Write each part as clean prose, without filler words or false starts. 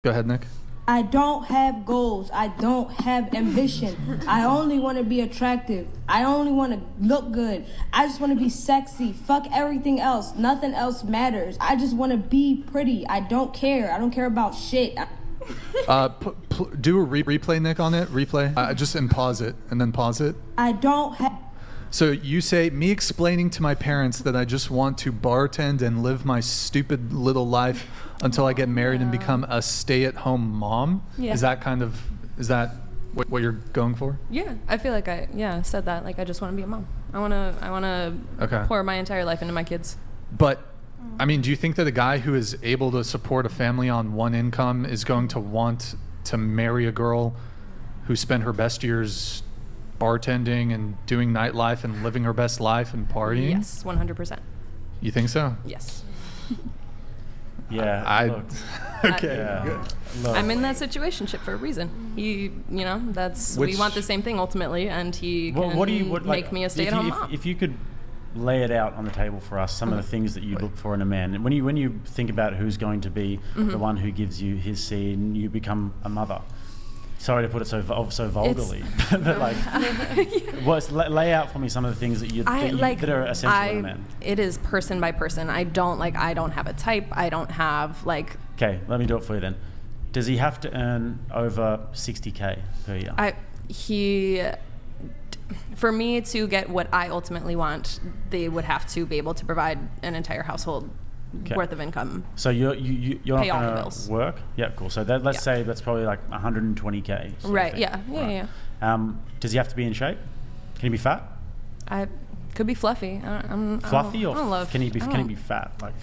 Go ahead, Nick. I don't have goals. I don't have ambition. I only want to be attractive. I only want to look good. I just want to be sexy. Fuck everything else. Nothing else matters. I just want to be pretty. I don't care. I don't care about shit. Do a replay, Nick, on it. Replay. Just and pause it, and then pause it. I don't have... So you say, me explaining to my parents that I just want to bartend and live my stupid little life until I get married and become a stay-at-home mom? Yeah. Is that what you're going for? Yeah, I feel like I said that. Like, I just want to be a mom. I wanna Okay. pour my entire life into my kids. But, I mean, do you think that a guy who is able to support a family on one income is going to want to marry a girl who spent her best years bartending and doing nightlife and living her best life and partying? Yes, 100%. You think so? Yes. Yeah. Look. Okay. Yeah. Look. I'm in that situationship for a reason. We want the same thing ultimately, and he can make me a stay-at-home mom. If you could lay it out on the table for us, some of the things that you look for in a man, and when you think about who's going to be the one who gives you his seed and you become a mother. Sorry to put it so vulgarly, but like, lay out for me some of the things that that are essential in a man. It is person by person. I don't have a type. I don't have like. Okay, let me do it for you then. Does he have to earn over 60K per year? For me to get what I ultimately want, they would have to be able to provide an entire household worth of income. So you're not Pay all the going bills. to work? Yeah, cool. So let's say that's probably like 120K. Right. Yeah. Does he have to be in shape? Can he be fat? I could be fluffy. Fluffy, or can he be fat? Like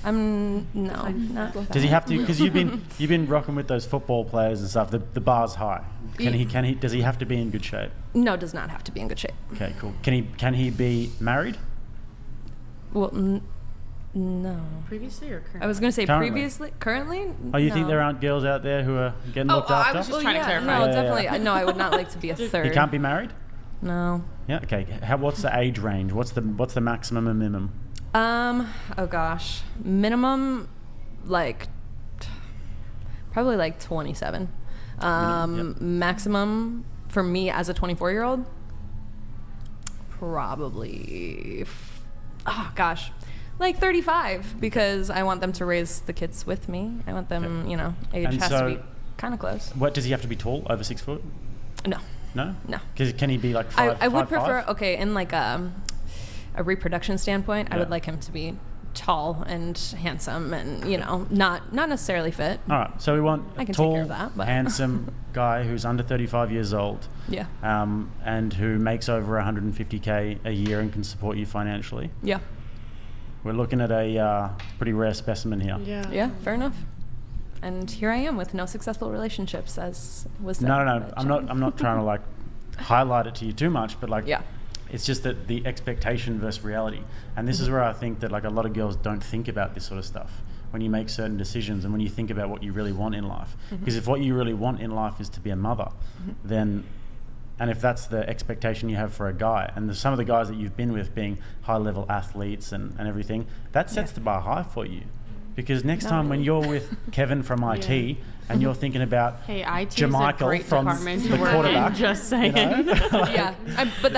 not fluffy. does he have to? Because you've been rocking with those football players and stuff. The bar's high. Does he have to be in good shape? No, does not have to be in good shape. Okay, cool. Can he be married? Well, no. Previously or currently? I was going to say Currently. previously. Currently? Oh, you no. think there aren't girls out there who are getting looked after? I was just trying to clarify. No, Yeah. definitely. No, I would not like to be a third. He can't be married? No. Yeah. Okay. What's the age range? What's the maximum and minimum? Oh gosh. Minimum, like, probably like 27. Maximum for me as a 24-year-old, probably, like 35, because I want them to raise the kids with me. I want them, age And has so- to be kind of close. What does he have to be tall? Over 6 foot? No. No. No. Can he be like 5? I would 5'5"? prefer, in like a reproduction standpoint, I would Yeah. like him to be tall and handsome and, not necessarily fit. All right. So we want I a can take tall, care of that, but- handsome guy who's under 35 years old. Yeah. And who makes over 150K a year and can support you financially. Yeah. We're looking at a pretty rare specimen here. Yeah. Yeah, fair enough. And here I am with no successful relationships, as was said. No. by Jen. I'm not trying to like highlight it to you too much, but like, Yeah. it's just that the expectation versus reality, and this is where I think that like a lot of girls don't think about this sort of stuff when you make certain decisions and when you think about what you really want in life. Because if what you really want in life is to be a mother, then. And if that's the expectation you have for a guy, and some of the guys that you've been with being high-level athletes and everything, that sets the bar high for you. Because next time when you're with Kevin from IT and you're thinking about Hey, IT is a Jamichael great from department the to work quarterback, in, just saying. Yeah. But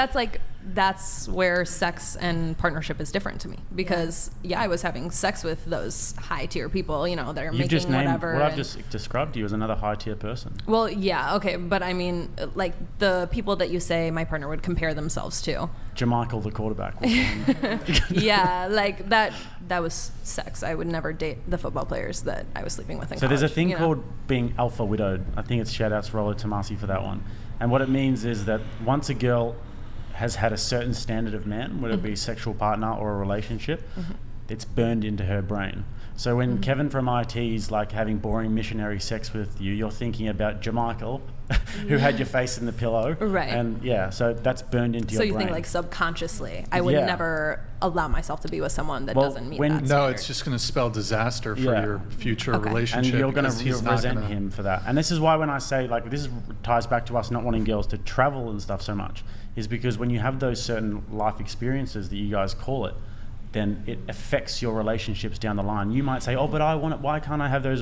that's where sex and partnership is different to me, because I was having sex with those high tier people, that are you've making just named whatever. what I've and- just described to you as another high-tier person. Well, yeah, okay, but I mean, like the people that you say my partner would compare themselves to. Jamichael, the quarterback. we'll call him. Yeah, like that was sex. I would never date the football players that I was sleeping with in So there's a college, thing called being alpha widowed. I think it's shout-outs Rollo Tomasi for that one. And what it means is that once a girl has had a certain standard of man, whether it be sexual partner or a relationship, it's burned into her brain. So when Kevin from IT is like having boring missionary sex with you, you're thinking about Jamichael, who had your face in the pillow. Right. And so that's burned into So your you brain. think like subconsciously, I would Yeah. never allow myself to be with someone that Well, doesn't meet when- that No, standard. it's just going to spell disaster for Yeah. your future Okay. relationship. And you're going because to he's not resent gonna- him for that. And this is why when I say, like, this ties back to us not wanting girls to travel and stuff so much, is because when you have those certain life experiences that you guys call it, then it affects your relationships down the line. You might say, oh, but I want it. Why can't I have those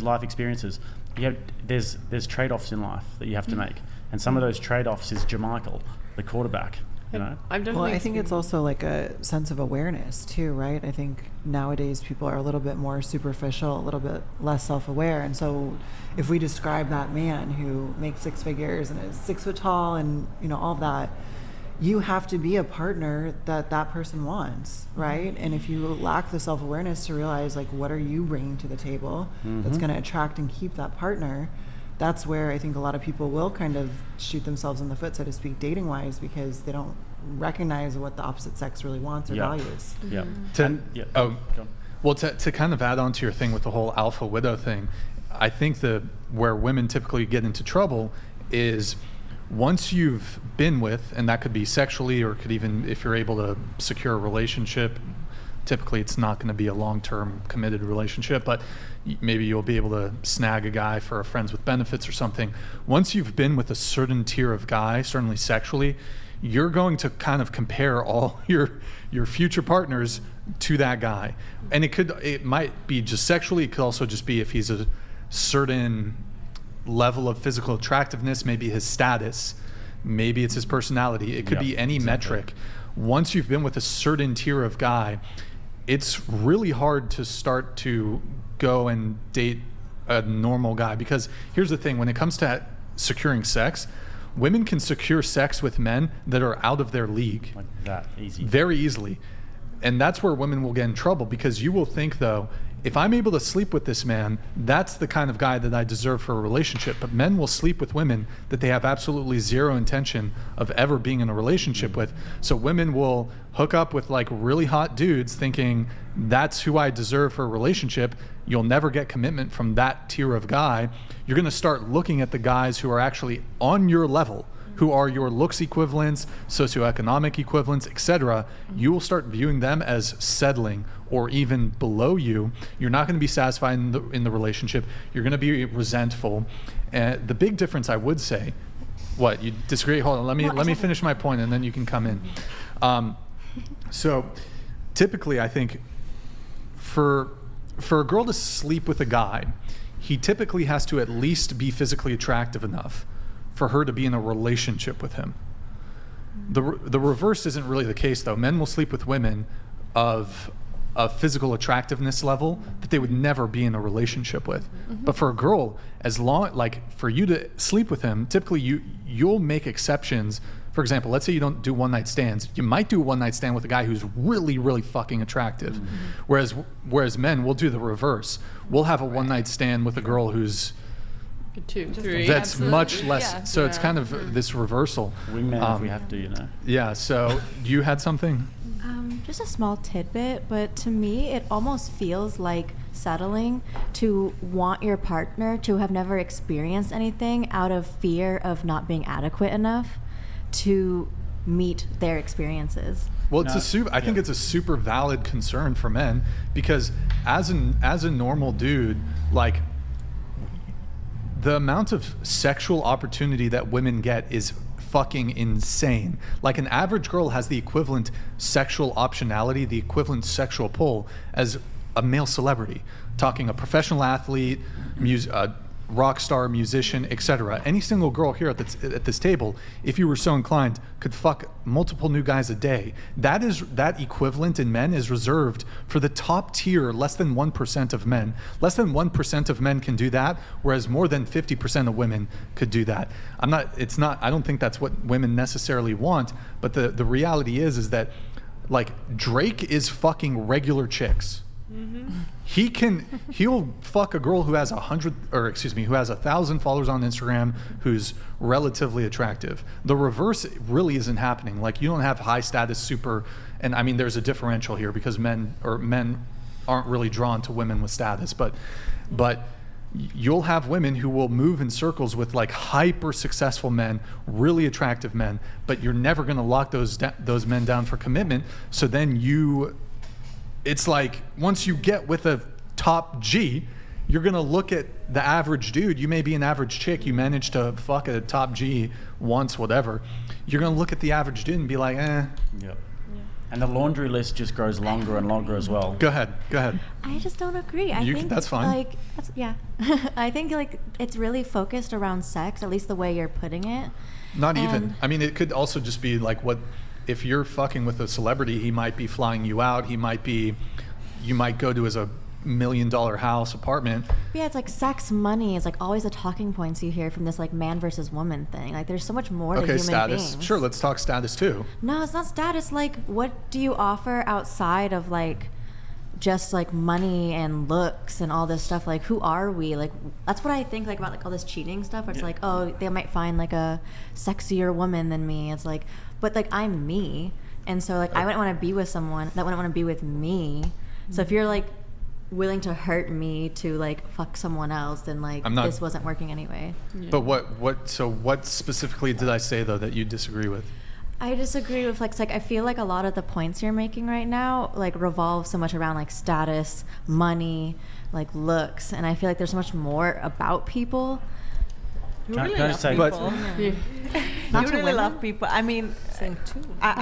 life experiences? there's trade-offs in life that you have to make, and some of those trade-offs is Jermichael, the quarterback. You know, I've definitely. Well, I think it's also like a sense of awareness too, right? I think nowadays people are a little bit more superficial, a little bit less self-aware, and so if we describe that man who makes 6 figures and is 6 foot tall and all of that, you have to be a partner that that person wants, right? And if you lack the self-awareness to realize like what are you bringing to the table that's going to attract and keep that partner, that's where I think a lot of people will kind of shoot themselves in the foot, so to speak, dating wise, because they don't recognize what the opposite sex really wants or values. Yeah. Well, to kind of add on to your thing with the whole alpha widow thing, I think where women typically get into trouble is once you've been with, and that could be sexually or could even if you're able to secure a relationship, typically it's not going to be a long-term committed relationship, but maybe you'll be able to snag a guy for a friends with benefits or something. Once you've been with a certain tier of guy, certainly sexually, you're going to kind of compare all your future partners to that guy. And it might be just sexually, it could also just be if he's a certain level of physical attractiveness, maybe his status, maybe it's his personality. It could be any metric. Once you've been with a certain tier of guy, it's really hard to start to go and date a normal guy, because here's the thing, when it comes to securing sex, women can secure sex with men that are out of their league. Like that, easy. Very easily. And that's where women will get in trouble, because you will think, though, if I'm able to sleep with this man, that's the kind of guy that I deserve for a relationship. But men will sleep with women that they have absolutely zero intention of ever being in a relationship with. So women will hook up with like really hot dudes thinking that's who I deserve for a relationship. You'll never get commitment from that tier of guy. You're going to start looking at the guys who are actually on your level, who are your looks equivalents, socioeconomic equivalents, etc. You will start viewing them as settling or even below you. You're not going to be satisfied in the relationship. You're going to be resentful. And the big difference, I would say, what, you disagree? Hold on, let me finish my point and then you can come in. So typically, I think for a girl to sleep with a guy, he typically has to at least be physically attractive enough for her to be in a relationship with him. The reverse isn't really the case, though. Men will sleep with women of a physical attractiveness level that they would never be in a relationship with. But for a girl, as long, like, for you to sleep with him, typically you'll make exceptions. For example, let's say you don't do one-night stands. You might do a one-night stand with a guy who's really, really fucking attractive. Whereas men will do the reverse. We'll have a one-night stand with a girl who's 2, 3. that's Absolutely. much less. Yeah. So it's kind of this reversal. Wingman if we have to, Yeah. So you had something? Just a small tidbit, but to me, it almost feels like settling to want your partner to have never experienced anything out of fear of not being adequate enough to meet their experiences. Well, I think it's a super valid concern for men, because as a normal dude, like, the amount of sexual opportunity that women get is fucking insane. Like, an average girl has the equivalent sexual optionality, the equivalent sexual pull as a male celebrity. Talking a professional athlete, rock star, musician, etc. Any single girl here at this table, if you were so inclined, could fuck multiple new guys a day. That equivalent in men is reserved for the top tier, less than 1% of men. Less than 1% of men can do that, whereas more than 50% of women could do that. I don't think that's what women necessarily want, but the reality is that, like, Drake is fucking regular chicks. He'll fuck a girl who has 1,000 followers on Instagram, who's relatively attractive. The reverse really isn't happening. Like, you don't have high status super, and I mean, there's a differential here because men aren't really drawn to women with status, but you'll have women who will move in circles with like hyper successful men, really attractive men, but you're never going to lock those men down for commitment. So then it's like, once you get with a top G, you're going to look at the average dude. You may be an average chick. You manage to fuck a top G once, whatever. You're going to look at the average dude and be like, eh. Yep. And the laundry list just grows longer and longer as well. Go ahead. I just don't agree. I You think that's fine. Like, yeah, I think like it's really focused around sex, at least the way you're putting it. Not even. And- I mean, it could also just be like what if you're fucking with a celebrity, he might be flying you out. You might go to his $1 million house, apartment. Yeah, it's like sex, money is like always the talking points you hear from this like man versus woman thing. Like there's so much more to Okay, human status. beings. Sure, let's talk status too. No, it's not status. Like, what do you offer outside of like just like money and looks and all this stuff? Like, who are we? Like, that's what I think like about like all this cheating stuff. Where it's like, oh, they might find like a sexier woman than me. It's like, but like I'm me, and so like I wouldn't want to be with someone that wouldn't want to be with me. So if you're like willing to hurt me to like fuck someone else, then like I'm not- this wasn't working anyway. But what specifically did I say though that you disagree with? I disagree with like I feel like a lot of the points you're making right now like revolve so much around like status, money, like looks, and I feel like there's so much more about people. You Can I really just love say- people. Not You to really women? love people. I mean, Same too.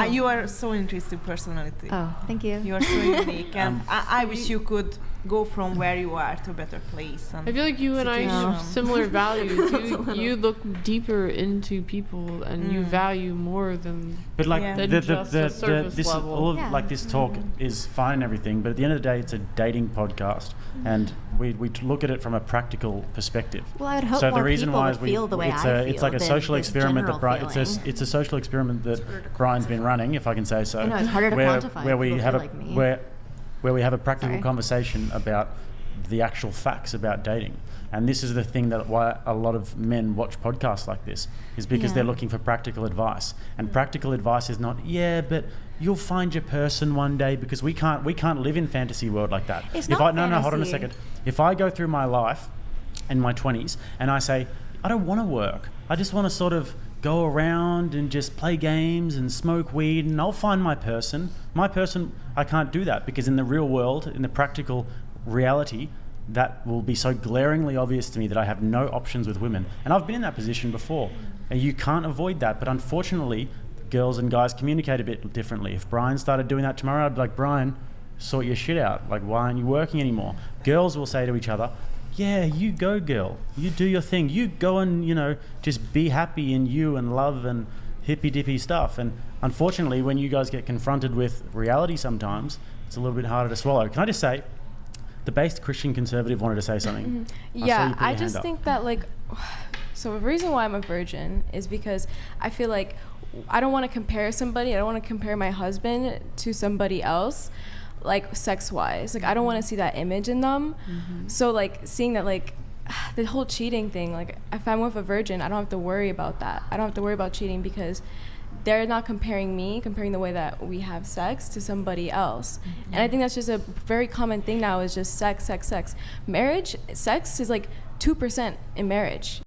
you are so interesting personality. Oh, thank you. You are so unique, and I wish you could go from where you are to a better place. And I feel like you and I have situation. similar values. You look deeper into people and you value more than. But like Yeah. Than just a surface this level. all of Yeah. like this talk is fine and everything, but at the end of the day, it's a dating podcast, and we look at it from a practical perspective. Well, I would hope so the more reason people why would is we feel the way it's I a it's feel like a than social this experiment that general it's a social experiment that Brian's been running, if I can say so. I know, it's harder to where, quantify where if we people have feel a like me. where we have a practical Sorry. conversation about the actual facts about dating. And this is the thing that why a lot of men watch podcasts like this is because Yeah. they're looking for practical advice. And practical advice is not, but you'll find your person one day, because we can't live in fantasy world like that. It's If not no, hold on a fantasy. second. If I go through my life in my 20s and I say, I don't want to work. I just want to sort of go around and just play games and smoke weed, and I'll find my person. My person, I can't do that, because in the real world, in the practical reality, that will be so glaringly obvious to me that I have no options with women. And I've been in that position before. And you can't avoid that. But unfortunately, girls and guys communicate a bit differently. If Brian started doing that tomorrow, I'd be like, Brian, sort your shit out. Like, why aren't you working anymore? Girls will say to each other, yeah, you go, girl. You do your thing. You go and, just be happy in you and love and hippy-dippy stuff. And unfortunately, when you guys get confronted with reality sometimes, it's a little bit harder to swallow. Can I just say, the based Christian conservative wanted to say something. I saw you Yeah, put I your just hand up. think that so the reason why I'm a virgin is because I feel like I don't want to compare somebody. I don't want to compare my husband to somebody else, like sex-wise. Like I don't want to see that image in them. So like seeing that the whole cheating thing, like if I'm with a virgin, I don't have to worry about that. I don't have to worry about cheating because they're not comparing the way that we have sex to somebody else. And I think that's just a very common thing now is just sex. Marriage, sex is like 2% in marriage.